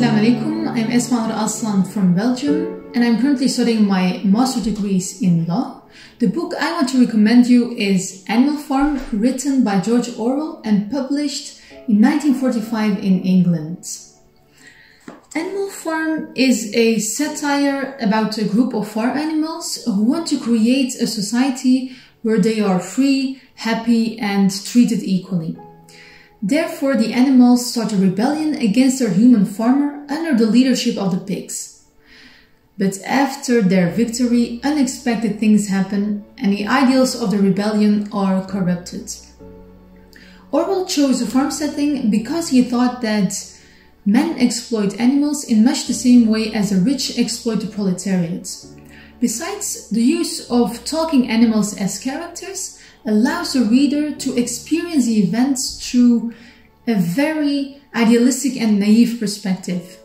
Assalamu alaikum, I'm Esmanur Aslan from Belgium and I'm currently studying my master degrees in law. The book I want to recommend you is Animal Farm, written by George Orwell and published in 1945 in England. Animal Farm is a satire about a group of farm animals who want to create a society where they are free, happy and treated equally. Therefore, the animals start a rebellion against their human farmer under the leadership of the pigs. But after their victory, unexpected things happen and the ideals of the rebellion are corrupted. Orwell chose a farm setting because he thought that men exploit animals in much the same way as the rich exploit the proletariat. Besides, the use of talking animals as characters allows the reader to experience the events through a very idealistic and naive perspective.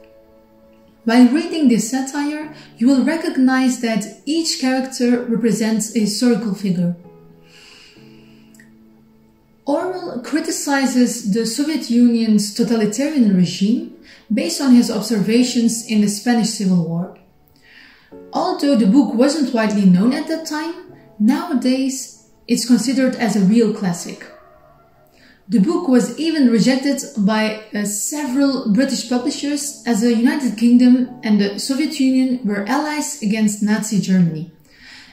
While reading this satire, you will recognize that each character represents a historical figure. Orwell criticizes the Soviet Union's totalitarian regime based on his observations in the Spanish Civil War. Although the book wasn't widely known at that time, nowadays it's considered as a real classic. The book was even rejected by several British publishers as the United Kingdom and the Soviet Union were allies against Nazi Germany.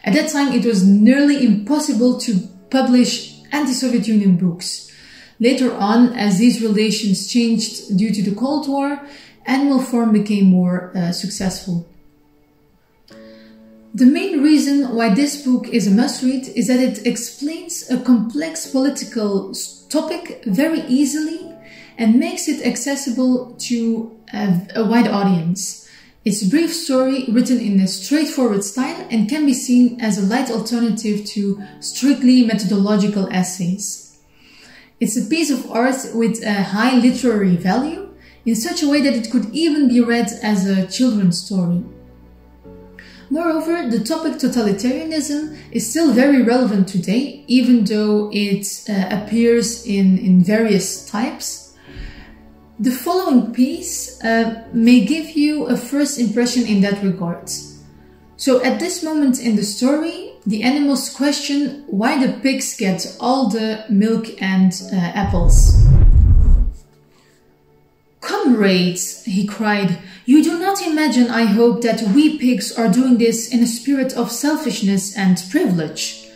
At that time it was nearly impossible to publish anti-Soviet Union books. Later on, as these relations changed due to the Cold War, Animal Farm became more successful. The main reason why this book is a must-read is that it explains a complex political topic very easily and makes it accessible to a wide audience. It's a brief story written in a straightforward style and can be seen as a light alternative to strictly methodological essays. It's a piece of art with a high literary value in such a way that it could even be read as a children's story. Moreover, the topic totalitarianism is still very relevant today, even though it appears in various types. The following piece may give you a first impression in that regard. So at this moment in the story, the animals question why the pigs get all the milk and apples. "Comrades," he cried, "you do not imagine, I hope, that we pigs are doing this in a spirit of selfishness and privilege.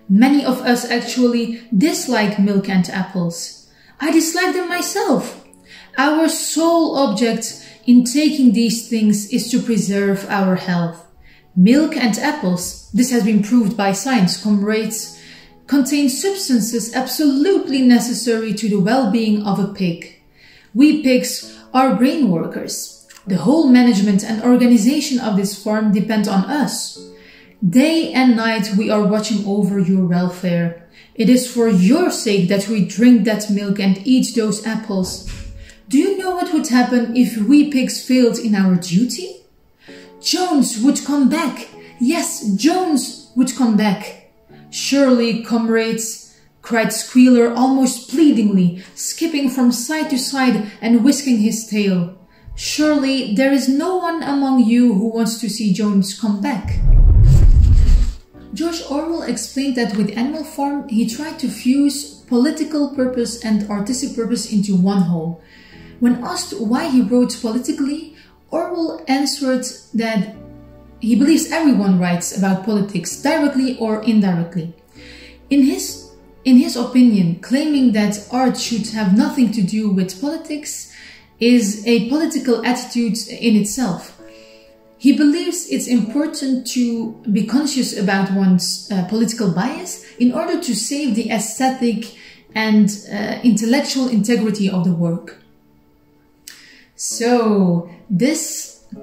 Many of us actually dislike milk and apples. I dislike them myself. Our sole object in taking these things is to preserve our health. Milk and apples, this has been proved by science, comrades, contain substances absolutely necessary to the well-being of a pig. We pigs are brain workers. The whole management and organization of this farm depend on us. Day and night we are watching over your welfare. It is for your sake that we drink that milk and eat those apples. Do you know what would happen if we pigs failed in our duty? Jones would come back. Yes, Jones would come back. Surely, comrades," cried Squealer almost pleadingly, skipping from side to side and whisking his tail. "Surely there is no one among you who wants to see Jones come back." George Orwell explained that with Animal Farm he tried to fuse political purpose and artistic purpose into one whole. When asked why he wrote politically, Orwell answered that he believes everyone writes about politics, directly or indirectly. In his opinion, claiming that art should have nothing to do with politics is a political attitude in itself. He believes it's important to be conscious about one's political bias in order to save the aesthetic and intellectual integrity of the work. So, this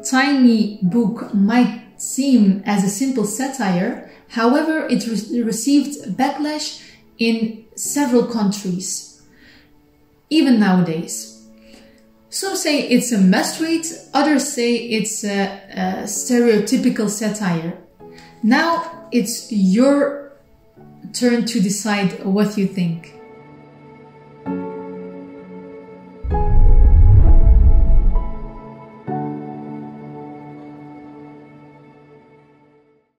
tiny book might seem as a simple satire, however, it received backlash in several countries, even nowadays. Some say it's a must-read, others say it's a stereotypical satire. Now it's your turn to decide what you think.